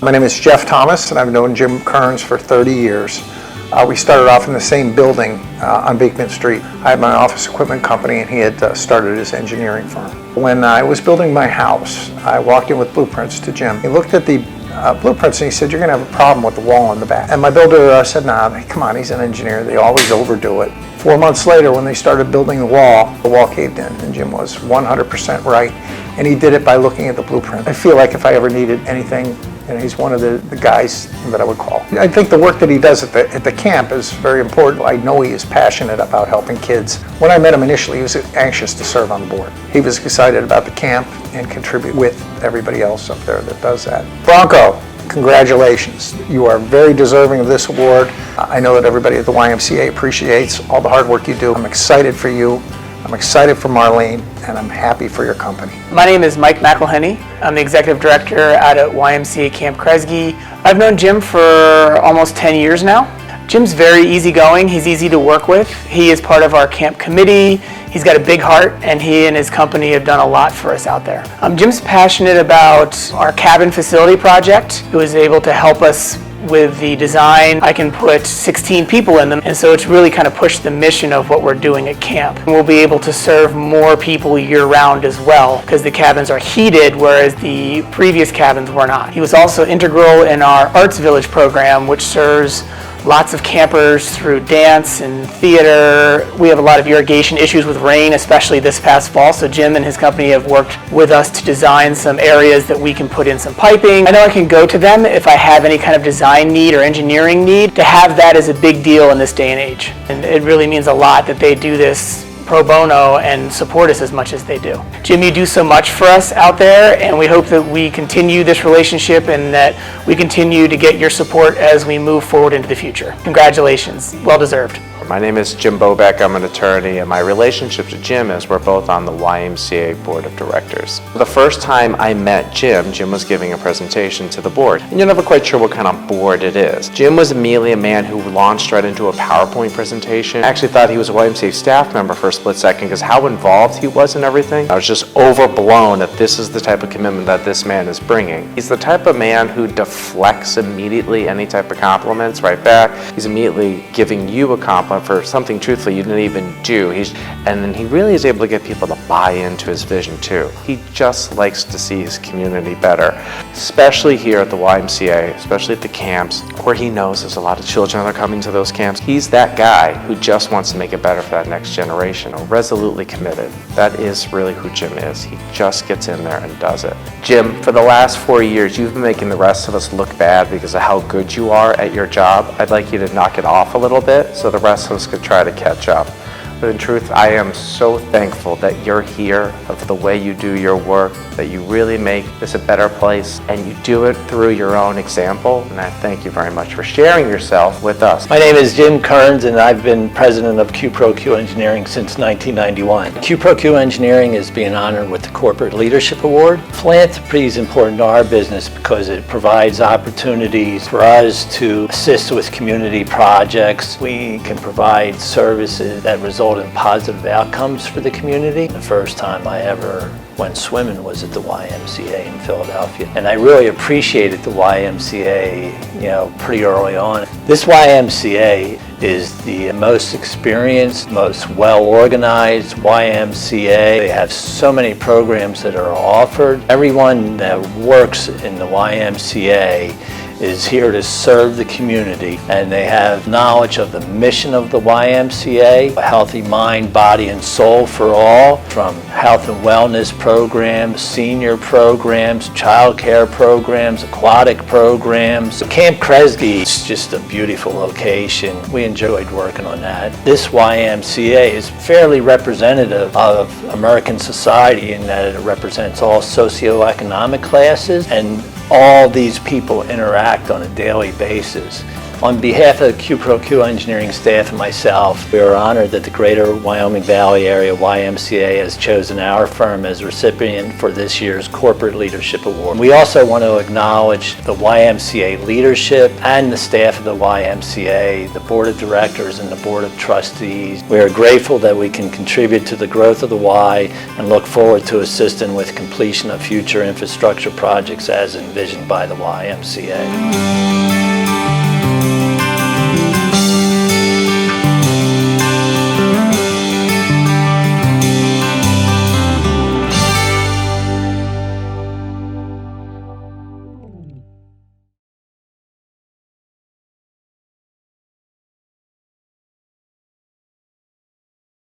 My name is Jeff Thomas, and I've known Jim Kearns for 30 years. We started off in the same building on Beekman Street. I had my office equipment company, and he had started his engineering firm. When I was building my house, I walked in with blueprints to Jim. He looked at the blueprints and he said, "You're going to have a problem with the wall in the back." And my builder said, "Nah, come on, he's an engineer. They always overdo it." 4 months later, when they started building the wall caved in, and Jim was 100% right. And he did it by looking at the blueprint. I feel like if I ever needed anything, he's one of the guys that I would call. I think the work that he does at the camp is very important. I know he is passionate about helping kids. When I met him initially, he was anxious to serve on the board. He was excited about the camp and contribute with everybody else up there that does that. Bronco, congratulations. You are very deserving of this award. I know that everybody at the YMCA appreciates all the hard work you do. I'm excited for you. I'm excited for Marlene, and I'm happy for your company. My name is Mike McElhenney. I'm the executive director out at YMCA Camp Kresge. I've known Jim for almost 10 years now. Jim's very easygoing. He's easy to work with. He is part of our camp committee. He's got a big heart, and he and his company have done a lot for us out there. Jim's passionate about our cabin facility project. He was able to help us with the design. I can put 16 people in them, and so it's really kind of pushed the mission of what we're doing at camp. We'll be able to serve more people year-round as well, because the cabins are heated, whereas the previous cabins were not. He was also integral in our Arts Village program, which serves lots of campers through dance and theater. We have a lot of irrigation issues with rain, especially this past fall, so Jim and his company have worked with us to design some areas that we can put in some piping. I know I can go to them if I have any kind of design need or engineering need. To have that is a big deal in this day and age, and it really means a lot that they do this pro bono and support us as much as they do. Jim, you do so much for us out there, and we hope that we continue this relationship and that we continue to get your support as we move forward into the future. Congratulations, well deserved. My name is Jim Bobeck. I'm an attorney, and my relationship to Jim is we're both on the YMCA Board of Directors. The first time I met Jim was giving a presentation to the board, and you're never quite sure what kind of board it is. Jim was immediately a man who launched right into a PowerPoint presentation. I actually thought he was a YMCA staff member for a split second because how involved he was in everything. I was just overblown that this is the type of commitment that this man is bringing. He's the type of man who deflects immediately any type of compliments right back. He's immediately giving you a compliment for something truthfully you didn't even do. And then he really is able to get people to buy into his vision too. He just likes to see his community better, especially here at the YMCA, especially at the camps, where he knows there's a lot of children that are coming to those camps. He's that guy who just wants to make it better for that next generation, resolutely committed. That is really who Jim is. He just gets in there and does it. Jim, for the last 4 years, you've been making the rest of us look bad because of how good you are at your job. I'd like you to knock it off a little bit so the rest of us could try to catch up. But in truth, I am so thankful that you're here, of the way you do your work, that you really make this a better place, and you do it through your own example. And I thank you very much for sharing yourself with us. My name is Jim Kearns, and I've been president of QproQ Engineering since 1991. QproQ Engineering is being honored with the Corporate Leadership Award. Philanthropy is important to our business because it provides opportunities for us to assist with community projects. We can provide services that result in positive outcomes for the community. The first time I ever went swimming was at the YMCA in Philadelphia, and I really appreciated the YMCA, pretty early on. This YMCA is the most experienced, most well-organized YMCA. They have so many programs that are offered. Everyone that works in the YMCA is here to serve the community, and they have knowledge of the mission of the YMCA, a healthy mind, body, and soul for all, from health and wellness programs, senior programs, child care programs, aquatic programs. Camp Kresge is just a beautiful location. We enjoyed working on that. This YMCA is fairly representative of American society in that it represents all socioeconomic classes, and all these people interact on a daily basis. On behalf of the QproQ engineering staff and myself, we are honored that the Greater Wyoming Valley Area YMCA has chosen our firm as recipient for this year's Corporate Leadership Award. We also want to acknowledge the YMCA leadership and the staff of the YMCA, the Board of Directors and the Board of Trustees. We are grateful that we can contribute to the growth of the Y and look forward to assisting with completion of future infrastructure projects as envisioned by the YMCA.